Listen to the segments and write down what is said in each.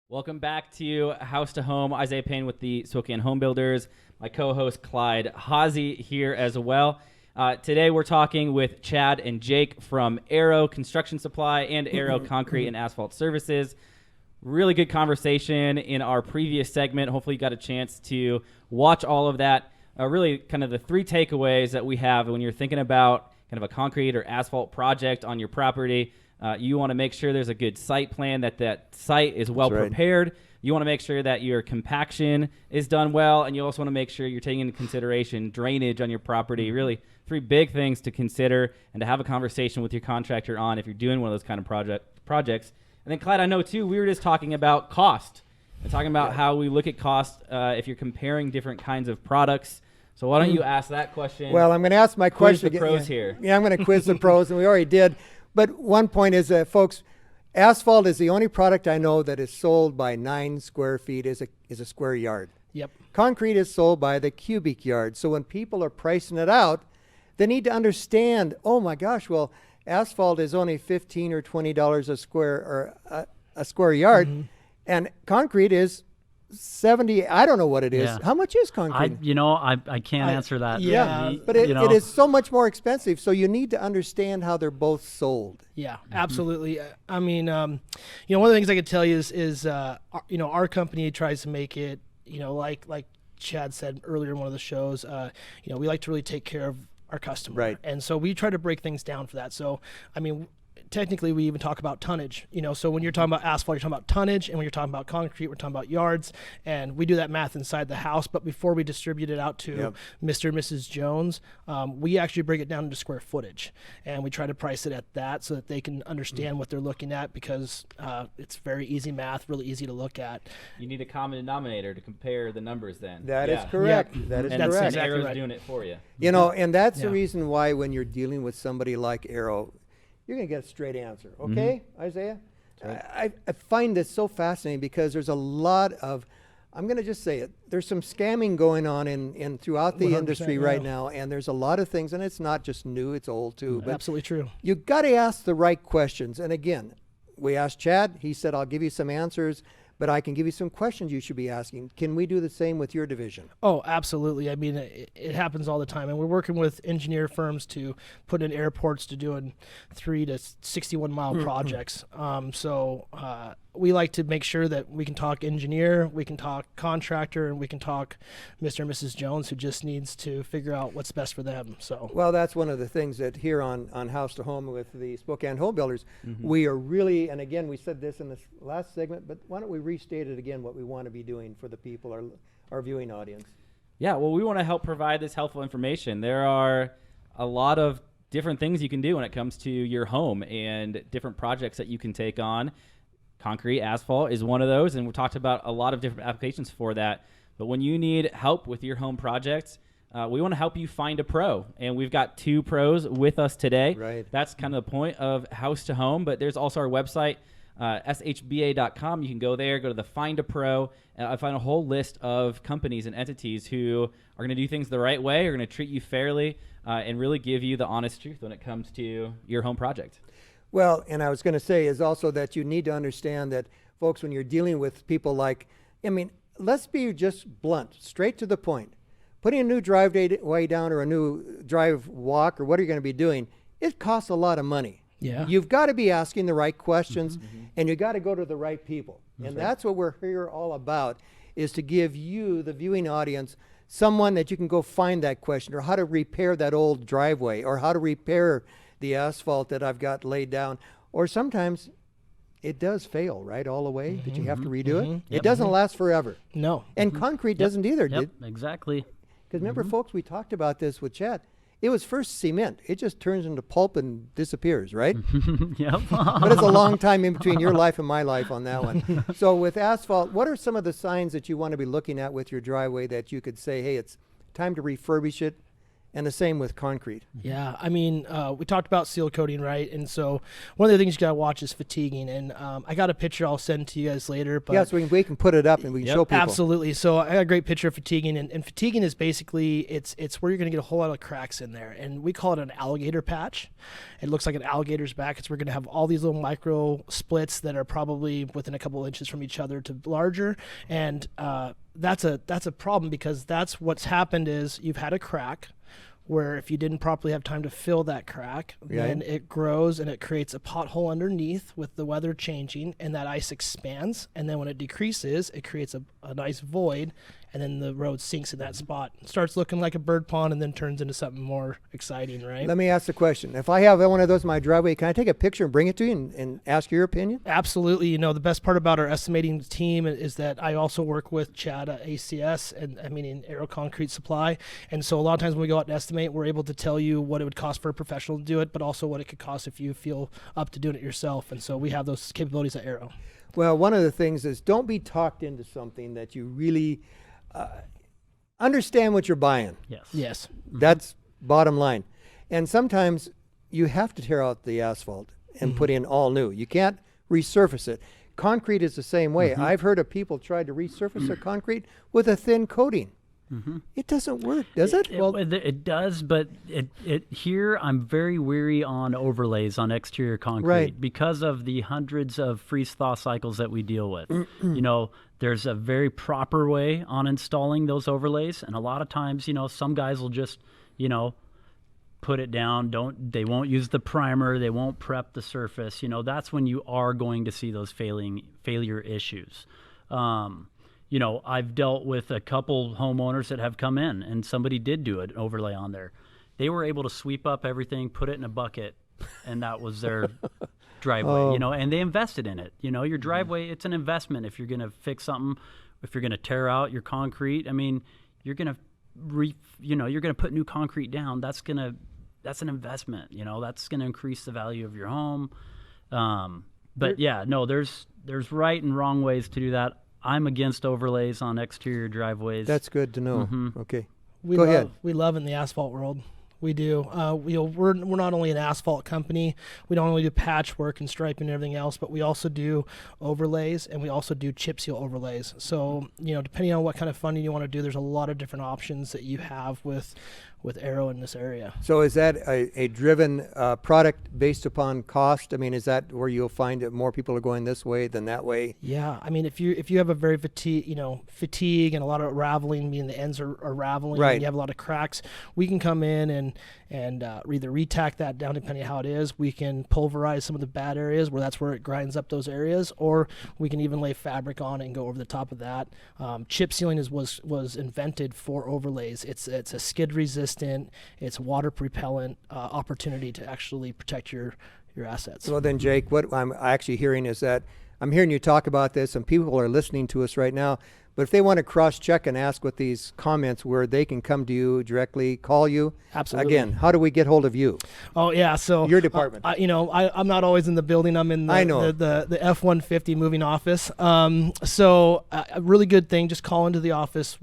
Welcome back to House to Home. Isaiah Payne with the Spokane Home Builders. My co-host Clyde Hazy here as well. Today we're talking with Chad and Jake from Aero Construction Supply and Aero Concrete and Asphalt Services. Really good conversation in our previous segment. Hopefully you got a chance to watch all of that. Really kind of the three takeaways that we have when you're thinking about kind of a concrete or asphalt project on your property. You want to make sure there's a good site plan, that site is well prepared. You want to make sure that your compaction is done well, and you also want to make sure you're taking into consideration drainage on your property. Really, three big things to consider and to have a conversation with your contractor on if you're doing one of those kind of projects. And then, Clyde, I know, too, we were just talking about cost and talking about how we look at cost if you're comparing different kinds of products. So why don't you ask that question? Well, I'm going to ask my question. Quiz the pros here. Yeah, I'm going to quiz the pros, and we already did. But one point is that, folks, asphalt is the only product I know that is sold by 9 square feet is a square yard. Yep. Concrete is sold by the cubic yard. So when people are pricing it out, they need to understand, oh my gosh, well, asphalt is only $15 or $20 a square or a square yard, and concrete is 70. I don't know what it is. Yeah. How much is concrete? I can't answer that. Yeah, but it is so much more expensive. So you need to understand how they're both sold. Yeah, absolutely. I mean, one of the things I could tell you is our company tries to make it, like Chad said earlier in one of the shows, we like to really take care of our customer. Right. And so we try to break things down for that. So, I mean, technically we even talk about tonnage, so when you're talking about asphalt, you're talking about tonnage, and when you're talking about concrete, we're talking about yards, and we do that math inside the house. But before we distribute it out to Mr. and Mrs. Jones, we actually break it down into square footage, and we try to price it at that so that they can understand what they're looking at, because it's very easy math, really easy to look at. You need a common denominator to compare the numbers then. That is correct. Yeah. That is And correct. exactly Aero's right. doing it for you. And that's the reason why when you're dealing with somebody like Aero, you're going to get a straight answer. Okay, Isaiah? I find this so fascinating because there's a lot of, I'm going to just say it, there's some scamming going on in throughout the industry right now, and there's a lot of things, and it's not just new, it's old too. But Absolutely true. you got to ask the right questions. And again, we asked Chad, he said, I'll give you some answers, but I can give you some questions you should be asking. Can we do the same with your division? Oh, absolutely. I mean, it happens all the time. And we're working with engineer firms to put in airports to doing 3 to 61 mile projects. So we like to make sure that we can talk engineer, we can talk contractor, and we can talk Mr. and Mrs. Jones, who just needs to figure out what's best for them. So, well, that's one of the things that here on House to Home with the Spokane Home Builders, we are really, and again, we said this in the last segment, but why don't we restate it again, what we want to be doing for the people, our viewing audience? Yeah, well, we want to help provide this helpful information. There are a lot of different things you can do when it comes to your home and different projects that you can take on. Concrete, asphalt is one of those, and we've talked about a lot of different applications for that. But when you need help with your home projects, we want to help you find a pro. And we've got 2 pros with us today. Right. That's kind of the point of House to Home. But there's also our website, shba.com. You can go there, go to the Find a Pro. I find a whole list of companies and entities who are going to do things the right way, are going to treat you fairly, and really give you the honest truth when it comes to your home project. Well, and I was going to say is also that you need to understand that, folks, when you're dealing with people like, I mean, let's be just blunt, straight to the point. Putting a new driveway down or a new drive walk or what are you going to be doing, it costs a lot of money. Yeah. You've got to be asking the right questions, and you got to go to the right people. That's what we're here all about, is to give you, the viewing audience, someone that you can go find that question, or how to repair that old driveway, or how to repair the asphalt that I've got laid down. Or sometimes it does fail, right, all the way, that you have to redo it. It doesn't last forever. no. And concrete doesn't either. Yep, exactly. Because remember, folks, we talked about this with Chad. It was first cement. It just turns into pulp and disappears, right? Yep. But it's a long time in between your life and my life on that one. So with asphalt, what are some of the signs that you want to be looking at with your driveway that you could say, hey, it's time to refurbish it and the same with concrete. Yeah, I mean, we talked about seal coating, right? And so one of the things you got to watch is fatiguing. And I got a picture I'll send to you guys later. But Yeah, so we can put it up and we can show people. absolutely. So I got a great picture of fatiguing. And fatiguing is basically, it's where you're going to get a whole lot of cracks in there. And we call it an alligator patch. It looks like an alligator's back. It's we're going to have all these little micro splits that are probably within a couple inches from each other to larger. And that's a problem, because that's what's happened is you've had a crack where if you didn't properly have time to fill that crack, then it grows and it creates a pothole underneath with the weather changing, and that ice expands, and then when it decreases, it creates a nice void, and then the road sinks in that spot. It starts looking like a bird pond and then turns into something more exciting, right? Let me ask the question. If I have one of those in my driveway, can I take a picture and bring it to you and ask your opinion? Absolutely. You know, the best part about our estimating team is that I also work with Chad at ACS, and I mean in Aero Concrete Supply. And so a lot of times when we go out and estimate, we're able to tell you what it would cost for a professional to do it, but also what it could cost if you feel up to doing it yourself. And so we have those capabilities at Aero. Well, one of the things is don't be talked into something that you really understand what you're buying. Yes. That's bottom line. And sometimes you have to tear out the asphalt and put in all new. You can't resurface it. Concrete is the same way. I've heard of people try to resurface their concrete with a thin coating. It doesn't work, does it? It does, but here I'm very weary on overlays on exterior concrete because of the hundreds of freeze-thaw cycles that we deal with. You know, there's a very proper way on installing those overlays, and a lot of times, you know, some guys will just, you know, put it down. They won't use the primer. They won't prep the surface. You know, that's when you are going to see those failure issues. You know, I've dealt with a couple homeowners that have come in and somebody did do an overlay on there. They were able to sweep up everything, put it in a bucket, and that was their driveway, you know, and they invested in it. You know, your driveway, it's an investment. If you're going to fix something, if you're going to tear out your concrete, I mean, you're going to you're going to put new concrete down. That's an investment, you know, that's going to increase the value of your home. But yeah, no, there's right and wrong ways to do that. I'm against overlays on exterior driveways. That's good to know. Okay. Go ahead. We love in the asphalt world. We do. You know, we're not only an asphalt company. We don't only do patchwork and striping and everything else, but we also do overlays, and we also do chip seal overlays. So, you know, depending on what kind of funding you want to do, there's a lot of different options that you have with Aero in this area. So is that a driven product based upon cost? I mean, is that where you'll find that more people are going this way than that way? Yeah, I mean, if you have a very fatigue and a lot of raveling, meaning the ends are raveling, and you have a lot of cracks, we can come in and either retack that down depending on how it is. We can pulverize some of the bad areas that's where it grinds up those areas, or we can even lay fabric on it and go over the top of that. Chip sealing was invented for overlays. It's a skid resistant, it's water repellent opportunity to actually protect your assets. Well then, Jake, what I'm actually hearing is that I'm hearing you talk about this and people are listening to us right now, but if they want to cross-check and ask what these comments were, they can come to you directly, call you. Absolutely. Again, how do we get hold of you? Oh, yeah. So your department. I'm not always in the building. I'm in the F-150 moving office. So a really good thing, just call into the office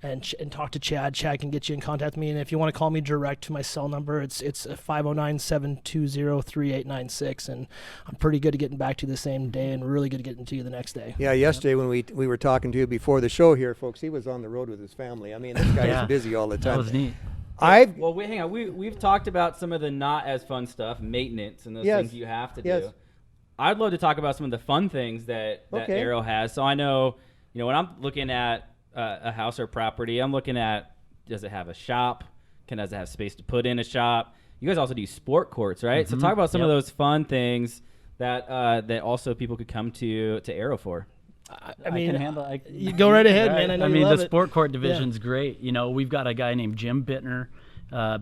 and talk to Chad. Chad can get you in contact with me. And if you want to call me direct to my cell number, it's 509-720-3896. And I'm pretty good at getting back to you the same day and really good at getting to you the next day. Yeah, yesterday when we were talking to you before the show here, folks, he was on the road with his family. I mean, this guy is busy all the time. That was neat. Hang on. We've talked about some of the not as fun stuff, maintenance and those things you have to do. I'd love to talk about some of the fun things that Aero has. So I know, when I'm looking at a house or property, I'm looking at, does it have a shop? Does it have space to put in a shop? You guys also do sport courts, right? So talk about some of those fun things that also people could come to Aero for. I mean, can handle. You go right ahead, man. I know you love the sport court division's great. We've got a guy named Jim Bittner.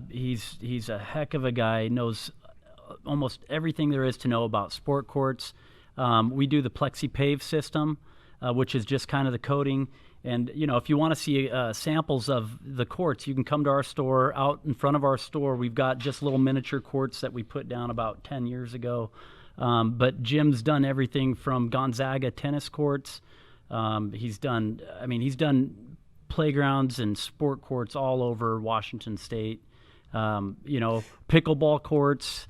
He's a heck of a guy. Knows almost everything there is to know about sport courts. We do the plexi-pave system, which is just kind of the coating. And if you want to see samples of the courts, you can come to our store. Out in front of our store, we've got just little miniature courts that we put down about 10 years ago. But Jim's done everything from Gonzaga tennis courts. He's done playgrounds and sport courts all over Washington State. pickleball courts.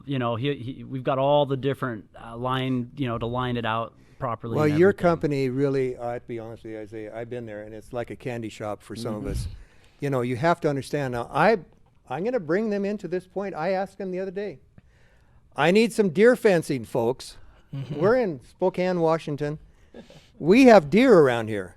We've got all the different line, to line it out properly. Well, your company really, I have to be honest with you, Isaiah, I've been there, and it's like a candy shop for some of us. You have to understand. Now, I'm going to bring them into this point. I asked them the other day. I need some deer fencing, folks. We're in Spokane, Washington. We have deer around here.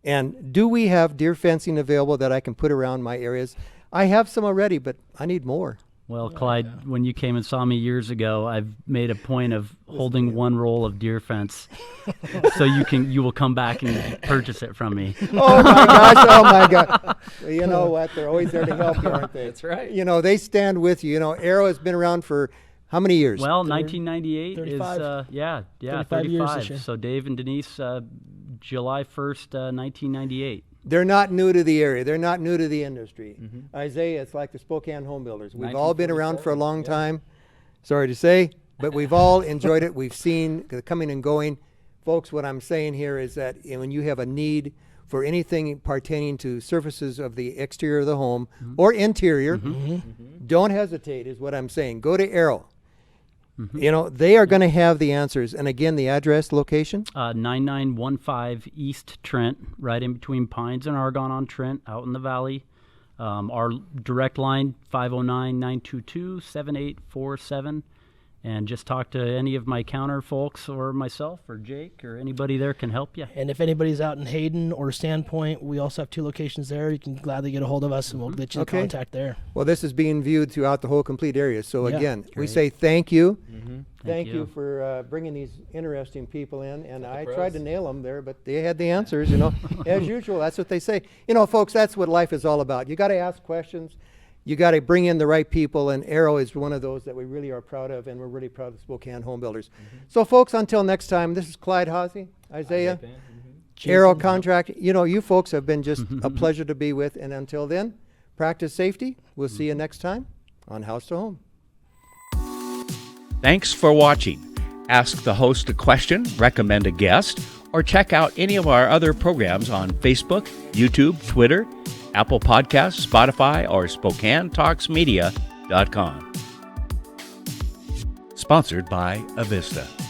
And do we have deer fencing available that I can put around my areas? I have some already, but I need more. Well, Clyde, when you came and saw me years ago, I've made a point of holding one roll of deer fence, so you will come back and purchase it from me. Oh my gosh! Oh my God! You know what? They're always there to help you, aren't they? That's right. They stand with you. Arrow has been around for how many years? Well, 1998 35. is 35 years this year. So Dave and Denise, July 1st, 1998. They're not new to the area. They're not new to the industry. Isaiah, it's like the Spokane home builders. We've all been around for a long time. Sorry to say, but we've all enjoyed it. We've seen the coming and going. Folks, what I'm saying here is that when you have a need for anything pertaining to surfaces of the exterior of the home or interior, don't hesitate is what I'm saying. Go to Arrow. They are going to have the answers. And again, the address, location? 9915 East Trent, right in between Pines and Argonne on Trent, out in the valley. Our direct line, 509-922-7847. And just talk to any of my counter folks or myself or Jake or anybody there can help you. And if anybody's out in Hayden or Sandpoint, we also have 2 locations there. You can gladly get a hold of us, and we'll get you the contact there. Well, this is being viewed throughout the whole complete area. So again, we great. say thank you. Thank you you for bringing these interesting people in. And I tried to nail them there, but they had the answers, As usual, that's what they say. Folks, that's what life is all about. You got to ask questions. You got to bring in the right people, and Arrow is one of those that we really are proud of, and we're really proud of the Spokane home builders. So, folks, until next time, this is Clyde Hazy, Isaiah, Arrow Contract. You folks have been just a pleasure to be with, and until then, practice safety. We'll see you next time on House to Home. Thanks for watching. Ask the host a question, recommend a guest, or check out any of our other programs on Facebook, YouTube, Twitter, Apple Podcasts, Spotify, or SpokaneTalksMedia.com. Sponsored by Avista.